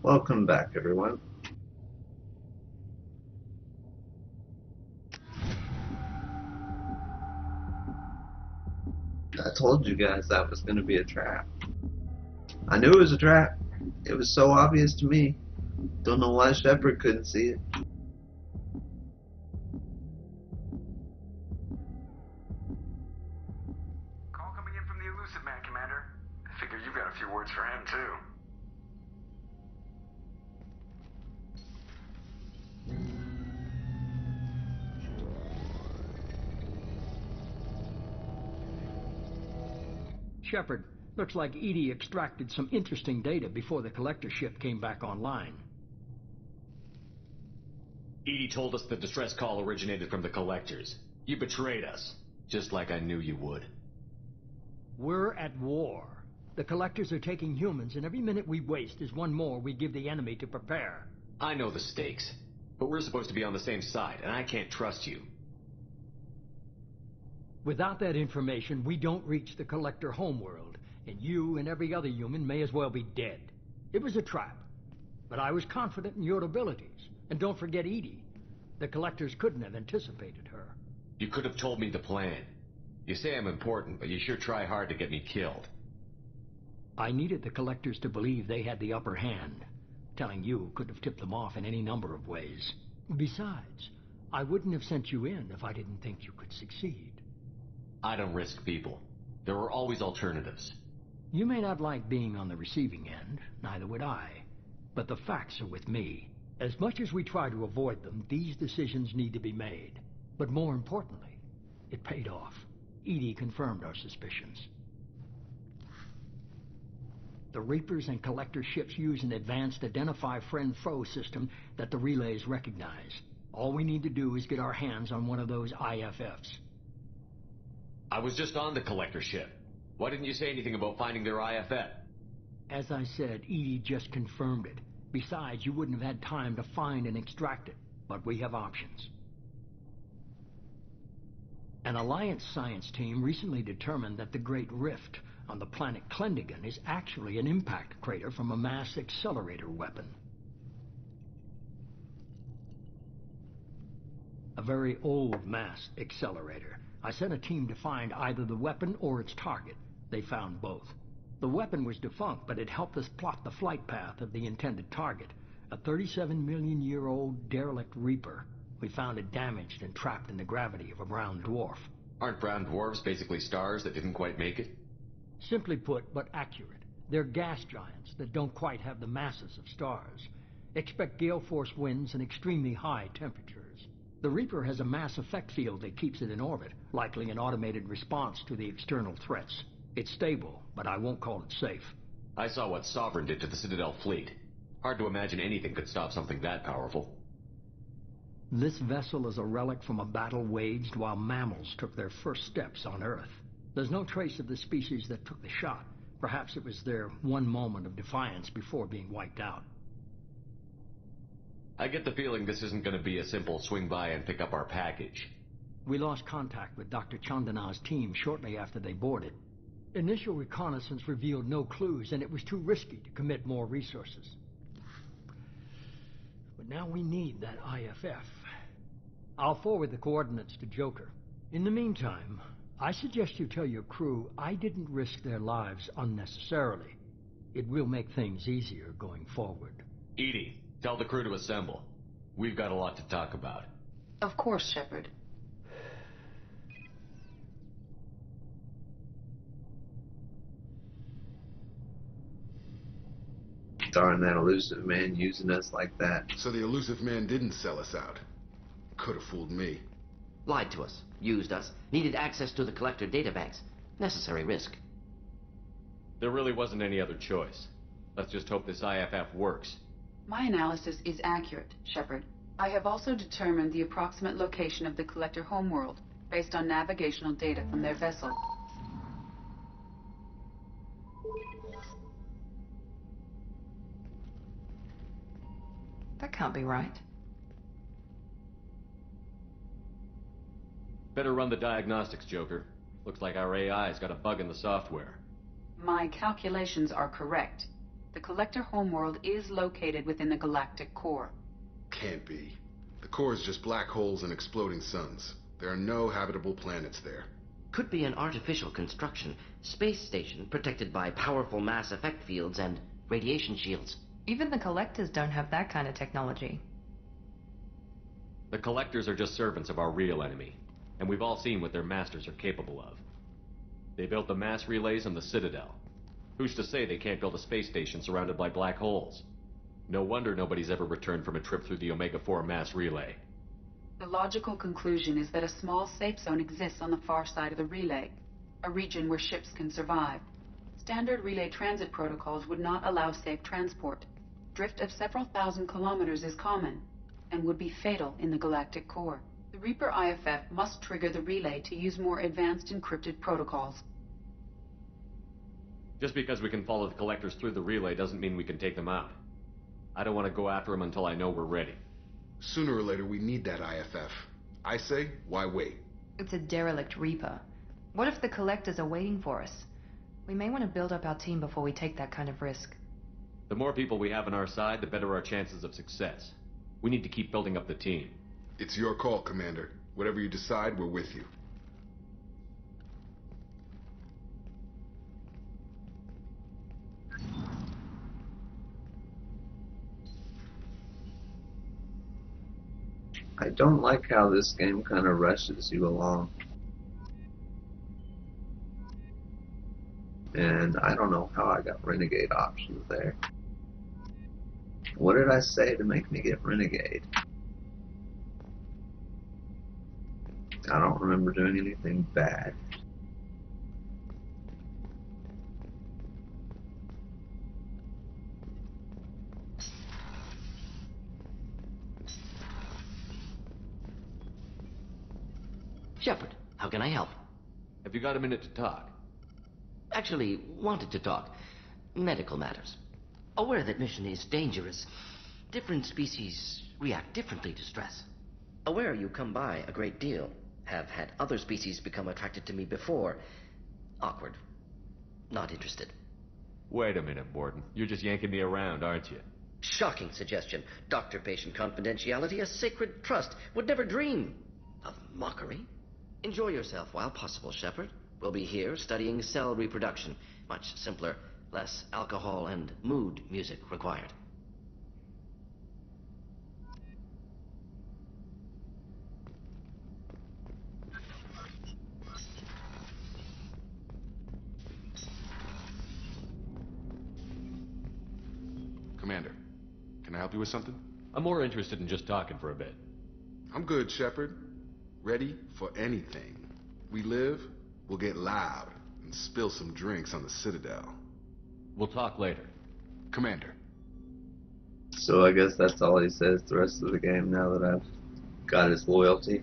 Welcome back, everyone. I told you guys that was going to be a trap. I knew it was a trap. It was so obvious to me. Don't know why Shepard couldn't see it. Call coming in from the Elusive Man, Commander. I figure you've got a few words for him, too. Shepard, looks like Edie extracted some interesting data before the collector ship came back online. Edie told us the distress call originated from the collectors. You betrayed us, just like I knew you would. We're at war. The collectors are taking humans, and every minute we waste is one more we give the enemy to prepare. I know the stakes, but we're supposed to be on the same side, and I can't trust you. Without that information, we don't reach the collector homeworld, and you and every other human may as well be dead. It was a trap, but I was confident in your abilities. And don't forget Edie. The collectors couldn't have anticipated her. You could have told me the plan. You say I'm important, but you sure try hard to get me killed. I needed the collectors to believe they had the upper hand. Telling you could have tipped them off in any number of ways. Besides, I wouldn't have sent you in if I didn't think you could succeed. I don't risk people. There are always alternatives. You may not like being on the receiving end, neither would I. But the facts are with me. As much as we try to avoid them, these decisions need to be made. But more importantly, it paid off. Edie confirmed our suspicions. The Reapers and Collector ships use an advanced Identify Friend-Foe system that the relays recognize. All we need to do is get our hands on one of those IFFs. I was just on the collector ship. Why didn't you say anything about finding their IFF? As I said, Edie just confirmed it. Besides, you wouldn't have had time to find and extract it. But we have options. An Alliance science team recently determined that the Great Rift on the planet Klendigan is actually an impact crater from a mass accelerator weapon. A very old mass accelerator. I sent a team to find either the weapon or its target. They found both. The weapon was defunct, but it helped us plot the flight path of the intended target. A 37-million-year-old derelict Reaper. We found it damaged and trapped in the gravity of a brown dwarf. Aren't brown dwarves basically stars that didn't quite make it? Simply put, but accurate. They're gas giants that don't quite have the masses of stars. Expect gale force winds and extremely high temperatures. The Reaper has a mass effect field that keeps it in orbit, likely an automated response to the external threats. It's stable, but I won't call it safe. I saw what Sovereign did to the Citadel fleet. Hard to imagine anything could stop something that powerful. This vessel is a relic from a battle waged while mammals took their first steps on Earth. There's no trace of the species that took the shot. Perhaps it was their one moment of defiance before being wiped out. I get the feeling this isn't going to be a simple swing by and pick up our package. We lost contact with Dr. Chandana's team shortly after they boarded. Initial reconnaissance revealed no clues, and it was too risky to commit more resources. But now we need that IFF. I'll forward the coordinates to Joker. In the meantime, I suggest you tell your crew I didn't risk their lives unnecessarily. It will make things easier going forward. Edie, tell the crew to assemble. We've got a lot to talk about. Of course, Shepard. Darn that elusive man using us like that. So the elusive man didn't sell us out. Could have fooled me. Lied to us, used us, needed access to the collector databanks. Necessary risk. There really wasn't any other choice. Let's just hope this IFF works. My analysis is accurate, Shepard. I have also determined the approximate location of the collector homeworld based on navigational data from their vessel. That can't be right. Better run the diagnostics, Joker. Looks like our AI's got a bug in the software. My calculations are correct. The Collector homeworld is located within the galactic core. Can't be. The core is just black holes and exploding suns. There are no habitable planets there. Could be an artificial construction, space station protected by powerful mass effect fields and radiation shields. Even the Collectors don't have that kind of technology. The Collectors are just servants of our real enemy, and we've all seen what their masters are capable of. They built the mass relays on the Citadel. Who's to say they can't build a space station surrounded by black holes? No wonder nobody's ever returned from a trip through the Omega-4 mass relay. The logical conclusion is that a small safe zone exists on the far side of the relay, a region where ships can survive. Standard relay transit protocols would not allow safe transport. Drift of several thousand kilometers is common, and would be fatal in the galactic core. The Reaper IFF must trigger the relay to use more advanced encrypted protocols. Just because we can follow the Collectors through the relay doesn't mean we can take them out. I don't want to go after them until I know we're ready. Sooner or later, we need that IFF. I say, why wait? It's a derelict Reaper. What if the Collectors are waiting for us? We may want to build up our team before we take that kind of risk. The more people we have on our side, the better our chances of success. We need to keep building up the team. It's your call, Commander. Whatever you decide, we're with you. I don't like how this game kind of rushes you along. And I don't know how I got Renegade options there. What did I say to make me get Renegade? I don't remember doing anything bad. Shepard, how can I help? Have you got a minute to talk? Actually, wanted to talk. Medical matters. Aware that mission is dangerous. Different species react differently to stress. Aware you come by a great deal. Have had other species become attracted to me before. Awkward. Not interested. Wait a minute, Borden. You're just yanking me around, aren't you? Shocking suggestion. Doctor-patient confidentiality, a sacred trust. Would never dream of mockery. Enjoy yourself while possible, Shepard. We'll be here studying cell reproduction. Much simpler, less alcohol and mood music required. Commander, can I help you with something? I'm more interested in just talking for a bit. I'm good, Shepard. Ready for anything. We live, we'll get loud, and spill some drinks on the Citadel. We'll talk later. Commander. So I guess that's all he says the rest of the game now that I've got his loyalty.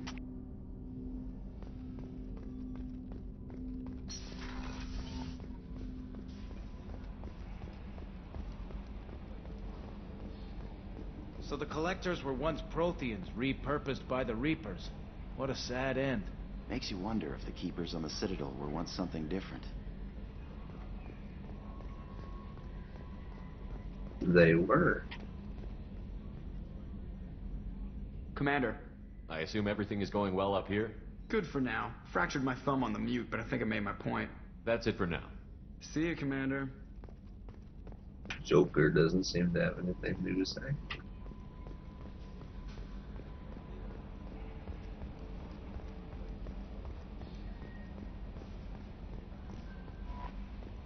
So the Collectors were once Protheans, repurposed by the Reapers. What a sad end. Makes you wonder if the Keepers on the Citadel were once something different. They were. Commander. I assume everything is going well up here? Good for now. Fractured my thumb on the mute, but I think I made my point. That's it for now. See you, Commander. Joker doesn't seem to have anything new to say.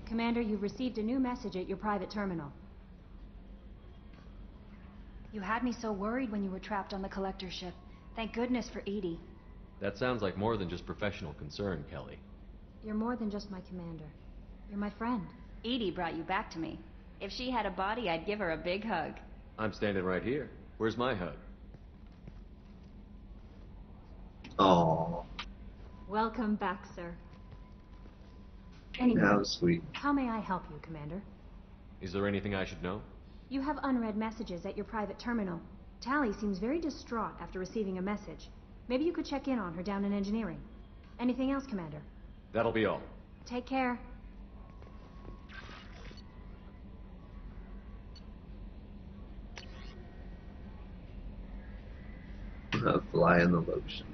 Commander, you've received a new message at your private terminal. You had me so worried when you were trapped on the Collector ship. Thank goodness for Edie. That sounds like more than just professional concern, Kelly. You're more than just my commander. You're my friend. Edie brought you back to me. If she had a body, I'd give her a big hug. I'm standing right here. Where's my hug? Aww. Welcome back, sir. That was sweet. How may I help you, Commander? Is there anything I should know? You have unread messages at your private terminal. Tally seems very distraught after receiving a message. Maybe you could check in on her down in engineering. Anything else, Commander? That'll be all. Take care. A fly in the lotion.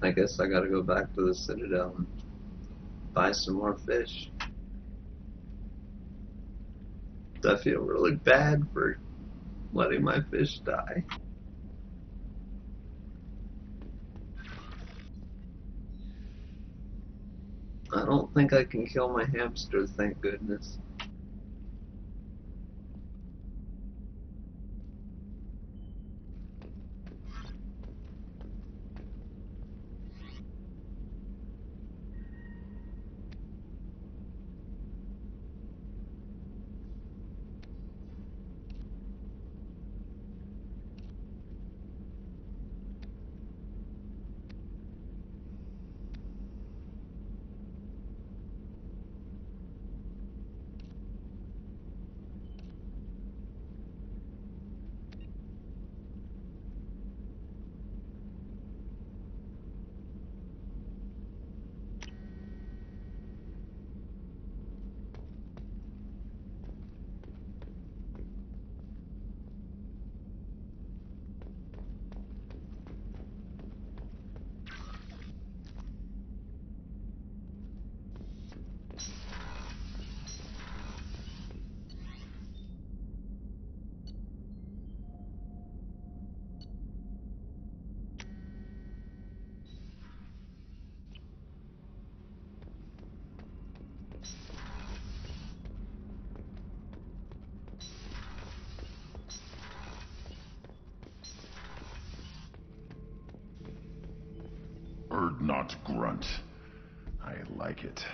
I guess I gotta go back to the Citadel and buy some more fish. I feel really bad for letting my fish die. I don't think I can kill my hamster, thank goodness. Bird not grunt. I like it.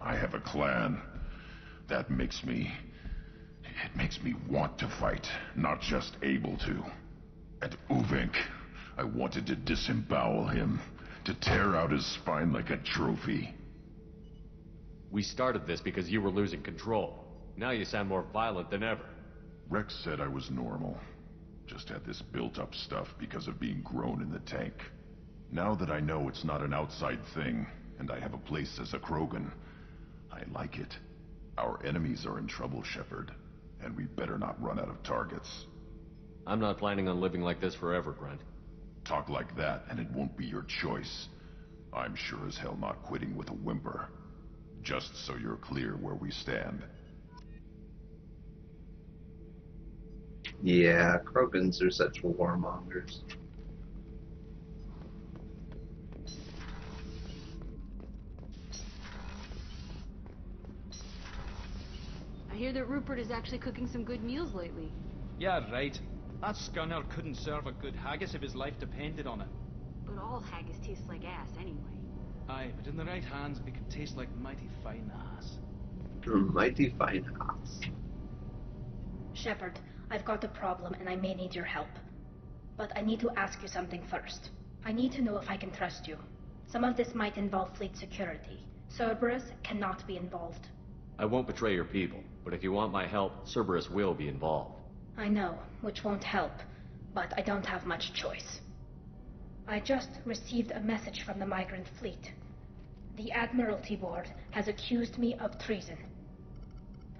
I have a clan. That makes me... It makes me want to fight, not just able to. And Uvink, I wanted to disembowel him, to tear out his spine like a trophy. We started this because you were losing control. Now you sound more violent than ever. Rex said I was normal. Just had this built-up stuff because of being grown in the tank. Now that I know it's not an outside thing, and I have a place as a Krogan, I like it. Our enemies are in trouble, Shepard, and we better not run out of targets. I'm not planning on living like this forever, Grunt. Talk like that, and it won't be your choice. I'm sure as hell not quitting with a whimper. Just so you're clear where we stand. Yeah, Krogans are such warmongers. I hear that Rupert is actually cooking some good meals lately. Yeah, right. That scunner couldn't serve a good haggis if his life depended on it. But all haggis tastes like ass anyway. Aye, but in the right hands, it can taste like mighty fine ass. Mighty fine ass. Shepard, I've got a problem and I may need your help. But I need to ask you something first. I need to know if I can trust you. Some of this might involve fleet security. Cerberus cannot be involved. I won't betray your people, but if you want my help, Cerberus will be involved. I know, which won't help, but I don't have much choice. I just received a message from the migrant fleet. The Admiralty Board has accused me of treason.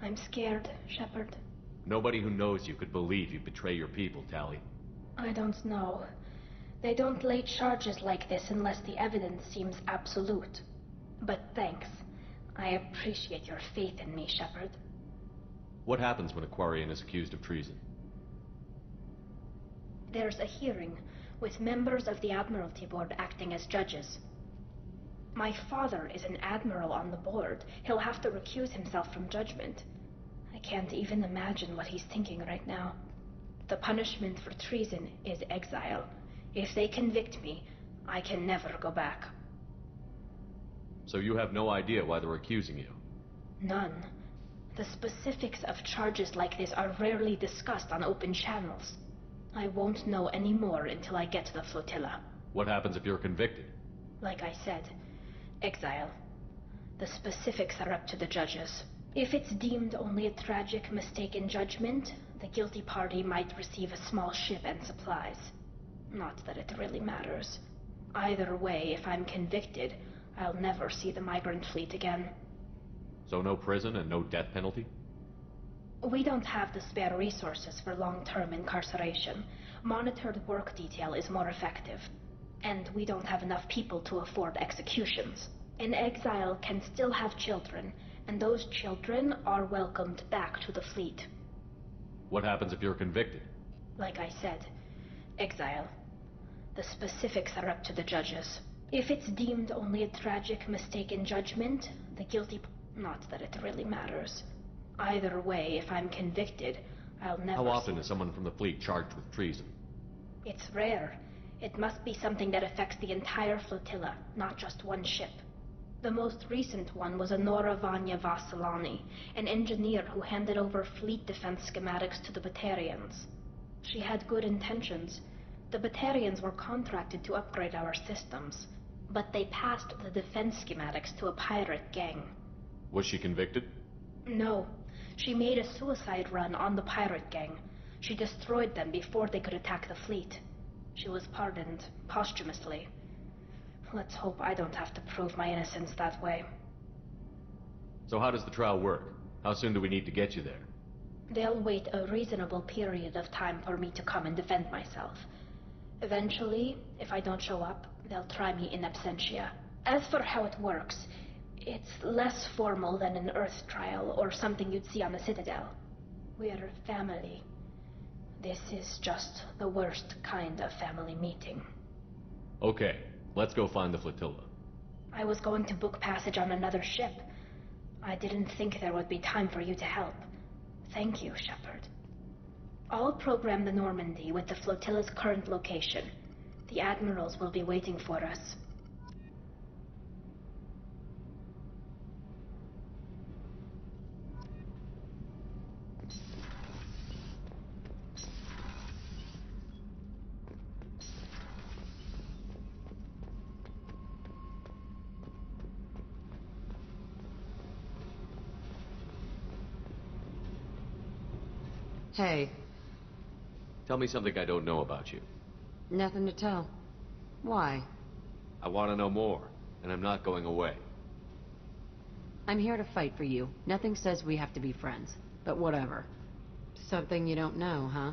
I'm scared, Shepard. Nobody who knows you could believe you betray your people, Tally. I don't know. They don't lay charges like this unless the evidence seems absolute. But thanks. I appreciate your faith in me, Shepard. What happens when a Quarian is accused of treason? There's a hearing, with members of the Admiralty Board acting as judges. My father is an admiral on the board. He'll have to recuse himself from judgment. I can't even imagine what he's thinking right now. The punishment for treason is exile. If they convict me, I can never go back. So you have no idea why they're accusing you? None. The specifics of charges like this are rarely discussed on open channels. I won't know any more until I get to the flotilla. What happens if you're convicted? Like I said, exile. The specifics are up to the judges. If it's deemed only a tragic mistake in judgment, the guilty party might receive a small ship and supplies. Not that it really matters. Either way, if I'm convicted, I'll never see the migrant fleet again. So no prison and no death penalty? We don't have the spare resources for long-term incarceration. Monitored work detail is more effective. And we don't have enough people to afford executions. An exile can still have children, and those children are welcomed back to the fleet. What happens if you're convicted? Like I said, exile. The specifics are up to the judges. If it's deemed only a tragic mistake in judgment, the guilty... Not that it really matters. Either way, if I'm convicted, I'll never... How often is someone from the fleet charged with treason? It's rare. It must be something that affects the entire flotilla, not just one ship. The most recent one was Honora Vanya Vasilani, an engineer who handed over fleet defense schematics to the Batarians. She had good intentions. The Batarians were contracted to upgrade our systems, but they passed the defense schematics to a pirate gang. Was she convicted? No. She made a suicide run on the pirate gang. She destroyed them before they could attack the fleet. She was pardoned, posthumously. Let's hope I don't have to prove my innocence that way. So how does the trial work? How soon do we need to get you there? They'll wait a reasonable period of time for me to come and defend myself. Eventually, if I don't show up, they'll try me in absentia. As for how it works, it's less formal than an Earth trial or something you'd see on the Citadel. We're family. This is just the worst kind of family meeting. Okay, let's go find the flotilla. I was going to book passage on another ship. I didn't think there would be time for you to help. Thank you, Shepard. I'll program the Normandy with the flotilla's current location. The admirals will be waiting for us. Hey. Tell me something I don't know about you. Nothing to tell. Why? I want to know more, and I'm not going away. I'm here to fight for you. Nothing says we have to be friends. But whatever. Something you don't know, huh?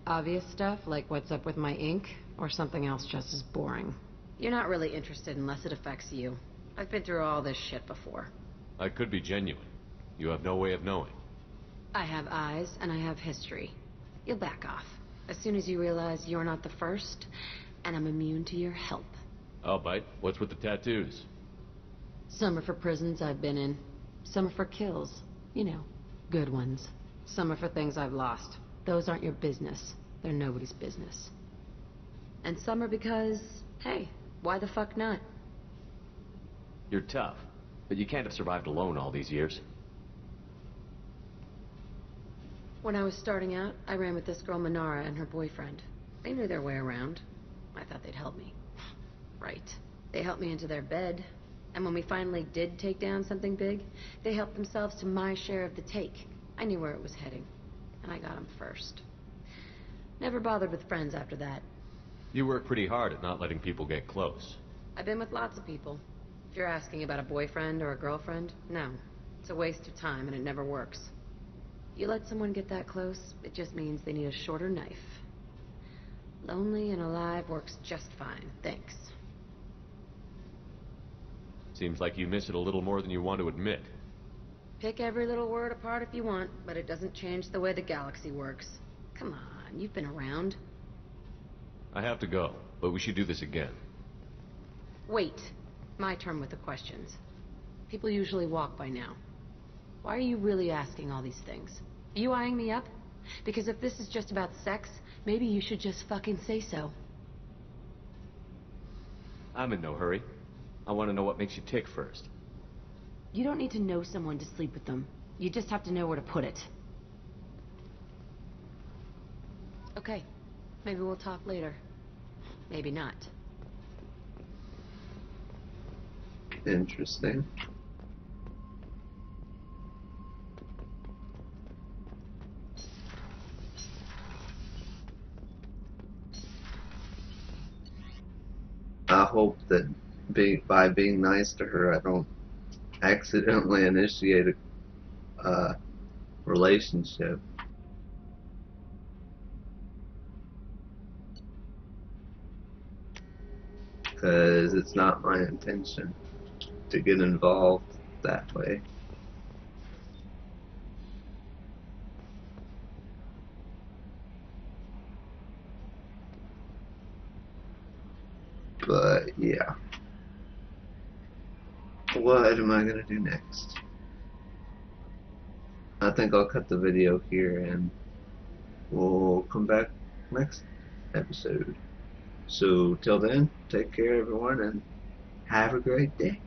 Obvious stuff, like what's up with my ink, or something else just as boring. You're not really interested unless it affects you. I've been through all this shit before. I could be genuine. You have no way of knowing. I have eyes, and I have history. You'll back off. As soon as you realize you're not the first, and I'm immune to your help. I'll bite. What's with the tattoos? Some are for prisons I've been in. Some are for kills. You know, good ones. Some are for things I've lost. Those aren't your business. They're nobody's business. And some are because, hey, why the fuck not? You're tough, but you can't have survived alone all these years. When I was starting out, I ran with this girl Minara and her boyfriend. They knew their way around. I thought they'd help me. Right. They helped me into their bed. And when we finally did take down something big, they helped themselves to my share of the take. I knew where it was heading. And I got them first. Never bothered with friends after that. You work pretty hard at not letting people get close. I've been with lots of people. If you're asking about a boyfriend or a girlfriend, no. It's a waste of time and it never works. You let someone get that close, it just means they need a shorter knife. Lonely and alive works just fine, thanks. Seems like you miss it a little more than you want to admit. Pick every little word apart if you want, but it doesn't change the way the galaxy works. Come on, you've been around. I have to go, but we should do this again. Wait. My turn with the questions. People usually walk by now. Why are you really asking all these things? Are you eyeing me up? Because if this is just about sex, maybe you should just fucking say so. I'm in no hurry. I want to know what makes you tick first. You don't need to know someone to sleep with them. You just have to know where to put it. Okay. Maybe we'll talk later. Maybe not. Interesting. I hope that by being nice to her, I don't accidentally initiate a relationship. Because it's not my intention to get involved that way. But yeah. What am I gonna do next? I think I'll cut the video here and we'll come back next episode. So till then, take care everyone and have a great day.